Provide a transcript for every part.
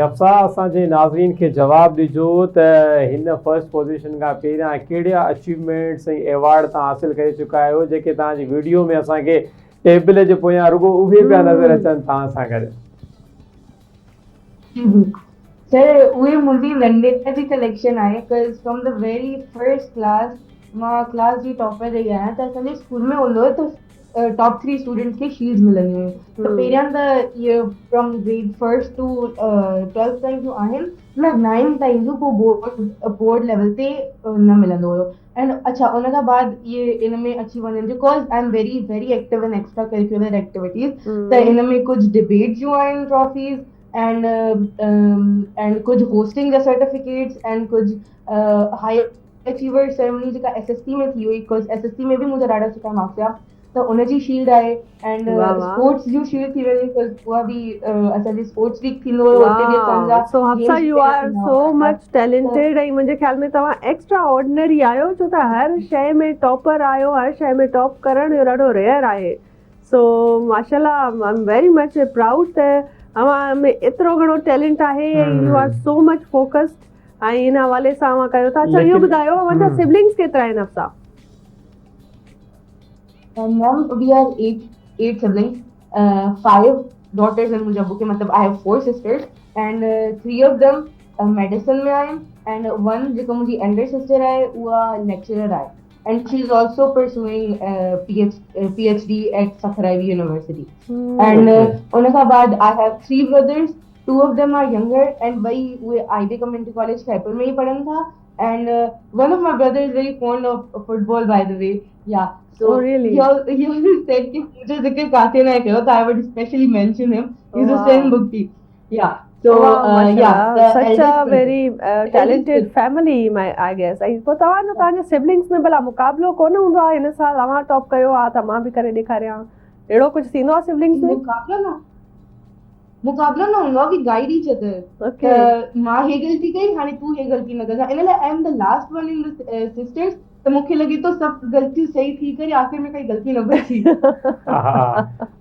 अफ़सा असांजे नाज़रीन खे जवाब ॾिजो त हिन फर्स्ट पोज़ीशन खां पहिरियां कहिड़ा अचीवमेंट्स ऐं एवार्ड तव्हां हासिल करे चुका आहियो जेके तव्हांजी वीडियो में असांखे टेबल जे पोयां रुगो उहे पिया नज़र अचनि तव्हां सां गॾु? सर उहे मुंहिंजी नंढे जी कलेक्शन आहे because from the very first class मां क्लास जी टॉपर रही आहियां त असांजे स्कूल में हूंदो हुयो त टॉप 3 स्टूडेंट्स खे शील्ड्स मिलंदियूं हुयूं त पहिरियां त इहे from grade first two 12th ताईं जो आहिनि न 9 ताईं जो पोइ बोर्ड लेवल ते न मिलंदो हुयो एंड अच्छा उन खां बाद इहे इन में अची वञनि because I am very very active in extra curricular activities त इन में कुझु डिबेट जूं आहिनि ट्रॉफीज़ एंड कुछ होस्टिंग जा सर्टिफिकेट्स एंड कुछ हाई अचीवर सेरेमनी जेका एसएससी में थी हुई बिकॉज़ एसएससी में भी मुझे ॾाढा सुठा मार्क्स आया त उनजी शील्ड आहे एंड स्पोर्ट्स जूं शील्ड थी वेंदी बिकॉज़ उहा बि असांजी स्पोर्ट्स वीक थींदो हुयो उते बि असांजा सो Hafsa you are so much talented ऐं मुंहिंजे ख्याल में तव्हां एक्स्ट्रा ऑर्डिनरी आहियो छो त हर शइ में टॉपर आहियो हर शइ में टॉप करण इहो ॾाढो रेयर आहे सो माशाल्लाह I am very much proud त अवां में एतिरो घणो टैलेंट आहे U are so much focused ऐं इन हवाले सां अवां कयो था अच्छा इहो ॿुधायो अवांजा सिबलिंग्स केतिरा आहिनि Hafsa? Ma'am, we are eight siblings, 5 daughters and मुंहिंजा बुके मतलब I have 4 sisters and 3 of them medicine में आहिनि and one जेको मुंहिंजी elder sister आहे उहा lecturer आहे and she is also pursuing PhD at Sakhra University and उन खां बाद I have 3 brothers, 2 of them are younger and वही उहे IB Community College खैपर में ही पढ़नि था and one of my brother is very fond of football by the way so really he always said कि मुझे जिक्र काते ना करो तो I would especially mention him he's a same bookie so such a very talented family I guess ऐं पोइ तव्हांजे सिबलिंग्स में भला मुक़ाबलो कोन हूंदो आहे हिन साल अवां टॉप कयो आहे त मां बि करे ॾेखारियां अहिड़ो कुझु थींदो आहे सिबलिंग्स में? मुकाबला न हूंदो आहे वी गाइड ईच अदर मां हे गलती कई हाणे तूं हे गलती न कर इन लाइ I am the last one in the sisters त मूंखे लॻे थो सभु गलतियूं सही थी करे आख़िर में काई गलती न बची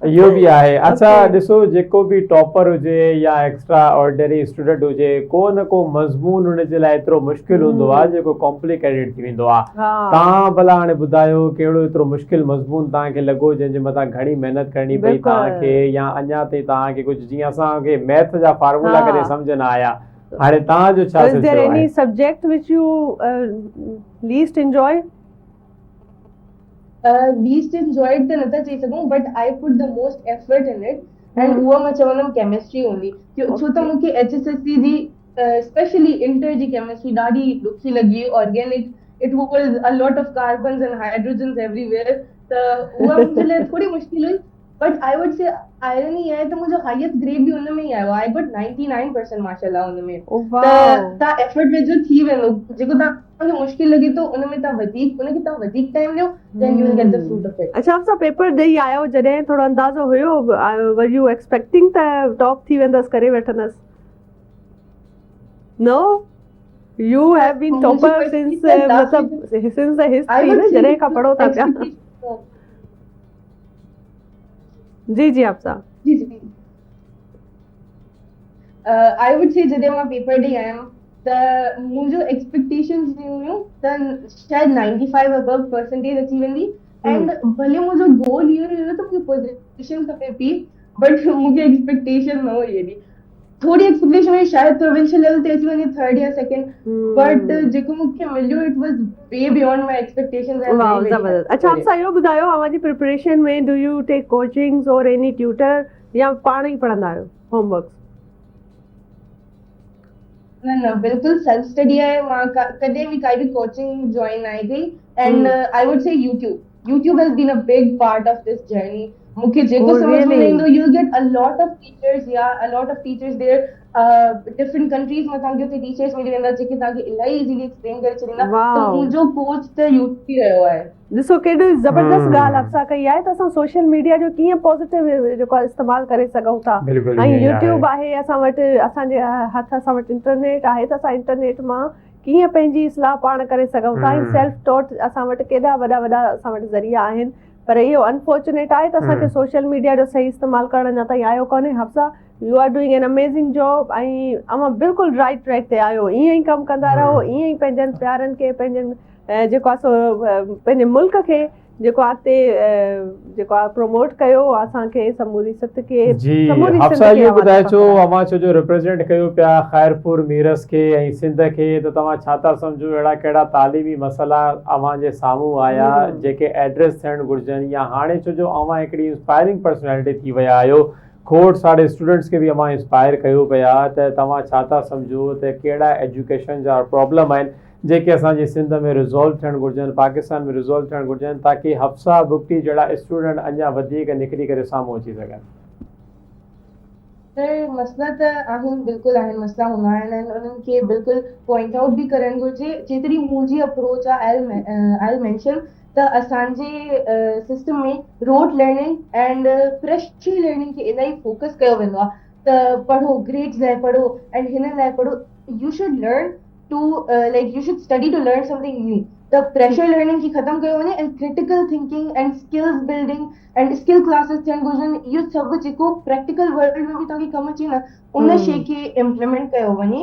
इहो बि आहे अच्छा ॾिसो जेको बि टॉपर हुजे या एक्स्ट्रा ऑर्डिनरी स्टूडेंट हुजे को न को मज़मून हुनजे लाइ एतिरो मुश्किल हूंदो आहे जेको कॉम्प्लिकेटेड थी वेंदो आहे तव्हां भला हाणे ॿुधायो कहिड़ो एतिरो मुश्किल मज़मून तव्हांखे लॻो जंहिंजे मथां घणी महिनत करणी पई तव्हांखे या अञा ताईं तव्हांखे कुझु जीअं असांखे मैथ जा फार्मूला करे सम्झ न आया हाणे तव्हांजो छा is there any subject which you least enjoy? Least enjoyed त नथा चई सघूं but I put the most effort in it and उहा मां चवंदमि केमिस्ट्री हूंदी छो त मूंखे HSSC जी स्पेशली इंटर जी केमिस्ट्री ॾाढी ॾुखी लॻी organic it was a lot of carbons and hydrogens everywhere त उहा मुंहिंजे लाइ थोड़ी मुश्किल हुई but I would say irony है तो मुझे highest grade भी उनमें ही आयो I got 99% माशाल्लाह उनमें त एफर्ट में जो थी वेंदो जेको तव्हांखे मुश्किल लॻे तो उनमें तव्हां वधीक टाइम ॾियो then you will get the fruit of it अच्छा आप पेपर ॾेई आयो जॾहिं थोरो अंदाज़ो हुयो were you expecting त टॉप थी वेंदस करे वठंदस? No you have been topper since मतलब since the history न जॾहिं खां पढ़ो था पिया जी आपसा जी आई वुड से जॾहिं मां पेपर ॾेई आयमि त मुंहिंजो एक्सपेक्टेशंस हुयूं त शायदि 95 अबव परसेंटेज अची वेंदी एंड भले मुंहिंजो गोल इहो हुयो त मूंखे पोजीशन खपे पई बट मूंखे एक्सपेक्टेशन न हुई एॾी थोड़ी एक्सपेक्टेशन हुई शायदि प्रोविंशियल लेवल ते अची वञे थर्ड या सेकंड बट जेको मूंखे मिलियो it was way beyond my expectations wow जबरदस्त अच्छा आप इहो ॿुधायो अवांजी प्रिपरेशन में डू यू टेक कोचिंग्स और एनी ट्यूटर या पाण ही पढ़ंदा आहियो होमवर्क? न बिल्कुल सेल्फ स्टडी आहे मां कॾहिं बि काई बि कोचिंग जॉइन न कई and I would say YouTube has been a big part of this journey मुझे जेको समझ में ईंदो you will get a lot of teachers there different countries में तव्हांखे उते टीचर्स मिली वेंदा जेके तव्हांखे इलाही इजीली एक्सप्लेन करे छॾींदा त मुंहिंजो कोच त YouTube ई रहियो आहे ॾिसो केॾी ज़बरदस्त ॻाल्हि अफ़सा कई आहे त असां सोशल मीडिया जो कीअं पॉज़िटिव जेको आहे इस्तेमालु करे सघूं था ऐं यूट्यूब आहे असां वटि असांजे हथ असां वटि इंटरनेट आहे त असां इंटरनेट मां कीअं पंहिंजी इस्लाह पाण करे सघूं था ऐं सेल्फ टॉट असां वटि केॾा वॾा असां वटि ज़रिया आहिनि पर इहो अनफॉर्चुनेट आहे त असांखे सोशल मीडिया जो सही इस्तेमालु करण अञा ताईं आयो कोन्हे। Hafsa you are doing an amazing job ऐं अवां बिल्कुलु राइट ट्रैक ते आहियो। ईअं ई कमु कंदा रहो, ईअं ई पंहिंजनि प्यारनि खे, पंहिंजनि जेको आहे सो पंहिंजे मुल्क खे जेको अॻिते जेको आहे प्रमोट कयो असांखे समूरी सित खे। जी समूरी सिंध हफ्सा खे इहो आवाज़ ॿुधाए छो पकड़ायो। अवां छो जो रिप्रेज़ेंट कयो पिया ख़ैरपुर मीरस खे ऐं सिंध खे, त तव्हां छा था सम्झो अहिड़ा कहिड़ा तालीमी मसइला अवां जे साम्हूं आया जेके एड्रेस थियणु घुरिजनि, या हाणे छो जो अवां हिकिड़ी इंस्पायरिंग पर्सनैलिटी थी विया आहियो, खोड़ सारे स्टूडेंट्स खे बि अवां इंस्पायर कयो पिया, त तव्हां छा था सम्झो त कहिड़ा एजुकेशन जा प्रॉब्लम आहिनि जेके असांजे सिंध में रिज़ॉल्व थियणु घुरिजनि, पाकिस्तान में रिज़ॉल्व थियणु घुरिजनि, ताकी हफ्सा बुगटी जहिड़ा स्टूडेंट अञा वधीक निकिरी करे साम्हूं अची सघनि? सर मसला त आहिनि, बिल्कुलु आहिनि, मसला हूंदा आहिनि ऐं उन्हनि खे बिल्कुलु पॉइंट आउट बि करणु घुरिजे। जेतिरी मुंहिंजी अप्रोच आहे आई मेंशन त असांजे सिस्टम में road learning and fresh learning खे इलाही फोकस कयो वेंदो आहे त पढ़ो, ग्रेड्स लाइ पढ़ो एंड हिन लाइ पढ़ो। You should learn to like you should study to learn something new. त प्रेशर लर्निंग खे ख़तमु कयो वञे and critical thinking and skills building and skill classes थियणु घुरिजनि। इहो सभु जेको प्रैक्टिकल वर्ल्ड में बि तव्हांखे कमु अचे न, उन शइ खे इम्प्लीमेंट कयो वञे।